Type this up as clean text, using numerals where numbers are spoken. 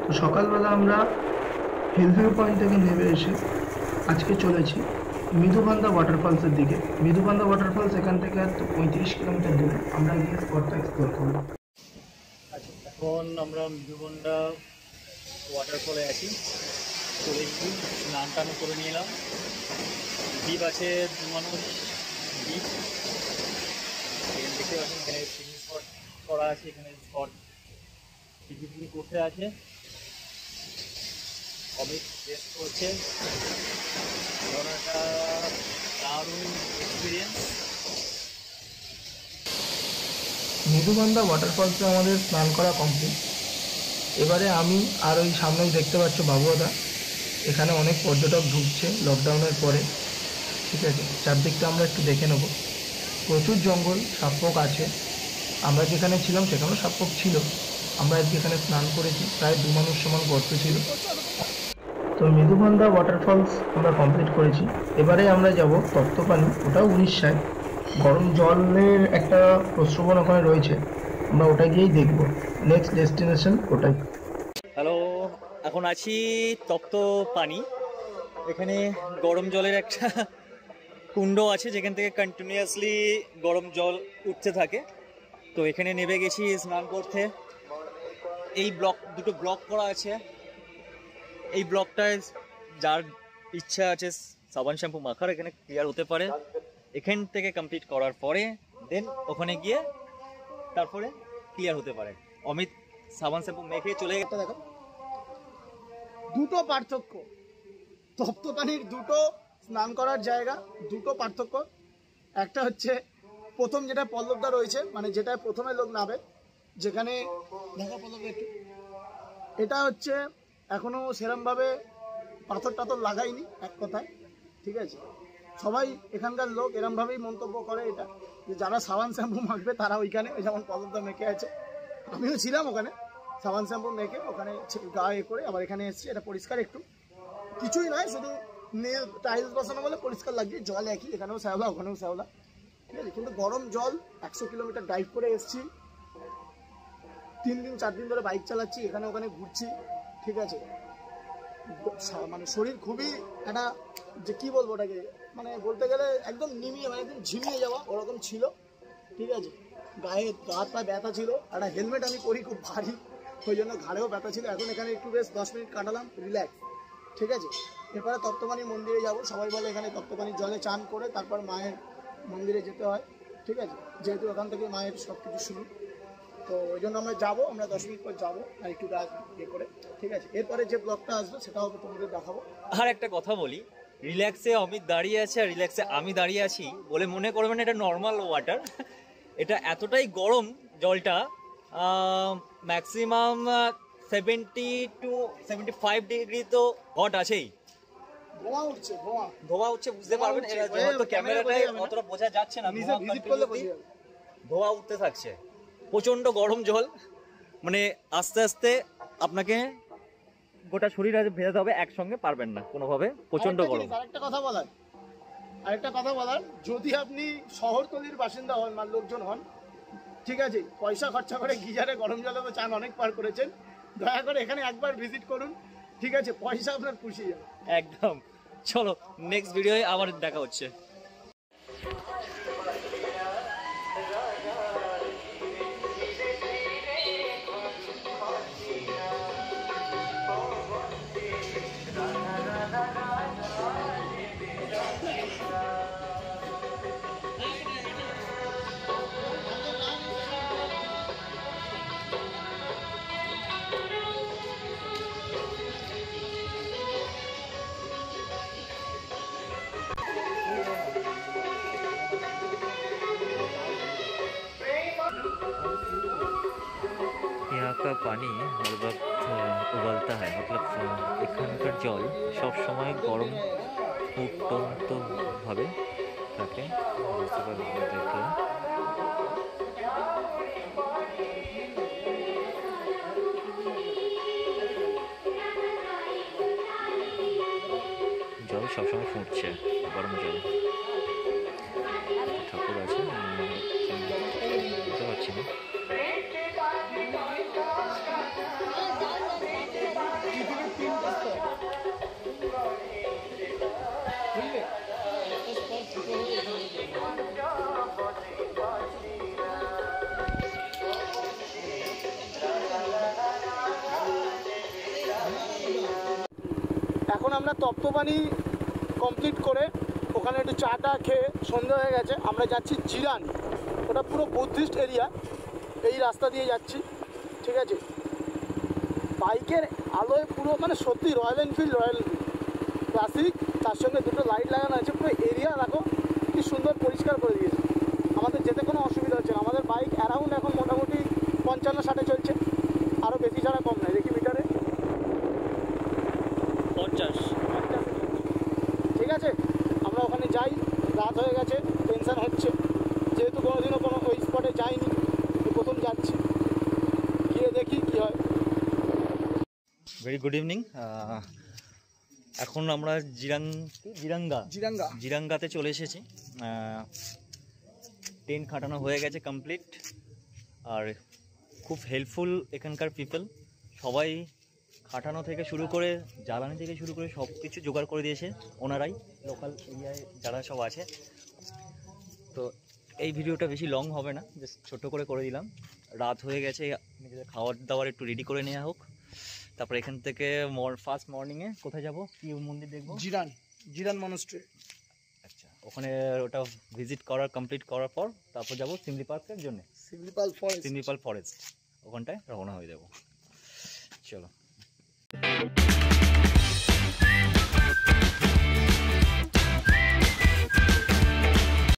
তো সকালবেলা আমরা হিলভিউ পয়েন্ট থেকে নেমে এসে আজকে চলেছি মৃদুবান্ধা ওয়াটারফলসের দিকে। মৃদুবান্ধা ওয়াটারফলস এখান থেকে আর 35 কিলোমিটার দূরে। আমরা গিয়ে স্পটটা এক্সপ্লোর করবো। এখন আমরা মৃদুবান্ধা ওয়াটারফলে আছি, চলে এসেছি, স্নান টান করে নিয়ে এলাম। দ্বীপ আছে, দু মানুষ দ্বীপ। এখানে দেখতে পাচ্ছেন, এখানে পিকনিক স্পট করা আছে, এখানে স্পট পিকনিক করতে আছে। অমিত টেস্ট করছে, একটা দারুণ এক্সপিরিয়েন্স। মৃদুবান্ধা ওয়াটারফলসে আমাদের স্নান করা কমপ্লিট। এবারে আমি আর ওই সামনেই দেখতে পাচ্ছ বাবুদা, এখানে অনেক পর্যটক ঢুকছে লকডাউনের পরে। ঠিক আছে, চারদিকটা আমরা একটু দেখে নেব। প্রচুর জঙ্গল, সাপপোক আছে। আমরা যেখানে ছিলাম সেখানেও সাপপোক ছিল। আমরা আজকে এখানে স্নান করেছি, প্রায় 2 মানুষ সমান গর্ত ছিল। তো মৃদুবান্ধা ওয়াটারফলস আমরা কমপ্লিট করেছি। এবারে আমরা যাব তপ্তপানি, ওটাও উড়িষ্যায়। গরম জলের একটা প্রস্রবণ ওখানে রয়েছে, আমরা ওটা গিয়েই দেখব। নেক্সট ডেস্টিনেশন ওটাই। হ্যালো, এখন আছি তপ্তপানি। এখানে গরম জলের একটা কুণ্ড আছে, যেখান থেকে কন্টিনিউয়াসলি গরম জল উঠতে থাকে। তো এখানে নেমে গেছি স্নান করতে। এই দুটো ব্লক করা আছে। এই ব্লকটায় যার ইচ্ছা আছে সাবান শ্যাম্পু মাখার, এখানে ক্লিয়ার হতে পারে। এখান থেকে কমপ্লিট করার পরে দেন ওখানে গিয়ে তারপরে ক্লিয়ার হতে পারে। অমিত সাবান শ্যাম্পু মেখে চলে গেছে। দেখো, দুটো পার্থক্য। তপ্তপানির দুটো স্নান করার জায়গা, দুটো পার্থক্য। একটা হচ্ছে প্রথম যেটা পল্লবদা রয়েছে, মানে যেটা প্রথমে লোক নামে, যেখানে দেখা পল্লব একটু, এটা হচ্ছে এখনো সেরমভাবে পাথর টাথর লাগায়নি এক কথায়। ঠিক আছে, সবাই এখানকার লোক এরমভাবেই মন্তব্য করে এটা, যে যারা সাবান শ্যাম্পু মাখবে তারা ওইখানে, যেমন পল্লবদা মেখে আছে, আমিও ছিলাম ওখানে সাবান শ্যাম্পু মেখে, ওখানে গায়ে করে আবার এখানে এসেছি। এটা পরিষ্কার একটু, কিছুই নয়, শুধু টাইলস বসানো বলে পরিষ্কার লাগছে। জল একই, এখানেও শ্যাওলা ওখানেও শ্যাওলা। ঠিক আছে, কিন্তু গরম জল। 100 কিলোমিটার ড্রাইভ করে এসেছি, 3 দিন 4 দিন ধরে বাইক চালাচ্ছি, এখানে ওখানে ঘুরছি। ঠিক আছে, মানে শরীর খুবই একটা, যে কি বলবো ওটাকে, মানে বলতে গেলে একদম নিমিয়ে, মানে একদম ঝিমিয়ে যাওয়া ওরকম ছিল। ঠিক আছে, গায়ে হাত পায়ে ব্যথা ছিল। একটা হেলমেট আমি পরি খুব ভারী, ওই জন্য ঘাড়েও ব্যথা ছিল। এখন এখানে একটু বেশ 10 মিনিট কাটালাম, রিল্যাক্স। ঠিক আছে, এরপরে তপ্তপানি মন্দিরে যাব। সবাই বলে এখানে তপ্তপানির জলে চান করে তারপর মায়ের মন্দিরে যেতে হয়। ঠিক আছে, যেহেতু এখান থেকে মায়ের সব কিছু শুরু, তো ওই জন্য আমরা যাবো। আমরা 10 মিনিট পর যাবো আর একটু ইয়ে করে। ঠিক আছে, এরপরে যে ব্লগটা আসবে সেটাও তোমাদের দেখাবো। আর একটা কথা বলি, রিল্যাক্সে অমিত দাঁড়িয়ে আছে আর রিল্যাক্সে আমি দাঁড়িয়ে আছি বলে মনে করবেন এটা নর্মাল ওয়াটার। এটা এতটাই গরম জলটা, ম্যাক্সিমাম 70 to 75 ডিগ্রি তো হট আছেই। ধোঁয়া উঠছে, বুঝতে পারবেন। হয়তো ক্যামেরাটায় অতটা বোঝা যাচ্ছে না, ধোঁয়া উঠতে থাকছে। প্রচন্ড গরম জল, মানে আস্তে আস্তে আপনাকে গোটা শরীর ভেজাতে হবে, একসঙ্গে পারবেন না কোনোভাবে, প্রচন্ড গরম। আরেকটা কথা বলার, যদি আপনি শহরতলির বাসিন্দা হন বা লোকজন হন, ঠিক আছে, পয়সা খরচা করে গিজারে গরম জলে তো চান অনেক পার করেছেন, দয়া করে এখানে একবার ভিজিট করুন। ঠিক আছে, পয়সা আপনার পুষিয়ে যাবে একদম। চলো নেক্সট ভিডিওয়ে আবার দেখা হচ্ছে। यहाँ का पानी हर वक्त उबलता है, मतलब এখানকার জল সব সময় গরম উত্তপ্ত ভাবে থাকে। বুঝতে পারবেন দেখলে জল সবসময় ফুটছে, গরম জল। ঠাকুর আছে বুঝতে পারছি না। এখন আমরা তপ্তপানি কমপ্লিট করে ওখানে একটু চাটা খেয়ে সন্ধ্যা হয়ে গেছে, আমরা যাচ্ছি জিরান। ওটা পুরো বুদ্ধিস্ট এরিয়া, এই রাস্তা দিয়ে যাচ্ছি, ঠিক আছে। বাইকের আলোয় পুরো মানে সত্যি রয়্যাল এনফিল্ড ক্লাসিক, তার সঙ্গে দুটো লাইট লাগানো আছে, পুরো এরিয়া দেখো কি সুন্দর পরিষ্কার করে দিয়েছে। আমাদের যেতে কোনো অসুবিধা হচ্ছে না। আমাদের বাইক অ্যারাউন্ড এখন মোটামুটি 55-60 চলছে, আরও বেশি ছাড়া কম নয়। দেখি মিটারে 50। ঠিক আছে, আমরা ওখানে যাই। রাত হয়ে গেছে, টেনশন হচ্ছে, যেহেতু কোনোদিনও কোনো ওই স্পটে যাইনি, প্রথম যাচ্ছি, গিয়ে দেখি কী হয়। Very good evening. এখন আমরা জিরাঙ্গাতে চলে এসেছি। টেন্ট খাটানো হয়ে গেছে কমপ্লিট, আর খুব হেল্পফুল এখানকার পিপল। সবাই খাটানো থেকে শুরু করে জ্বালানি থেকে শুরু করে সব কিছু জোগাড় করে দিয়েছে ওনারাই, লোকাল এরিয়ায় যারা সব আছে। তো এই ভিডিওটা বেশি লং হবে না, জাস্ট ছোটো করে দিলাম। রাত হয়ে গেছে, নিজেদের খাবার দাবার একটু রেডি করে নেওয়া হোক। তারপর এখান থেকে ফার্স্ট মর্নিংয়ে কোথায় যাব, কি মন্দির দেখবো? জিরান মনস্ট্রি। আচ্ছা, ওখানে ওটা ভিজিট কমপ্লিট করার পর তারপর যাব সিমলি পার্কের জন্য, সিমলিপাল ফরেস্ট। ওখানটায় রওনা হয়ে যাব। চলো।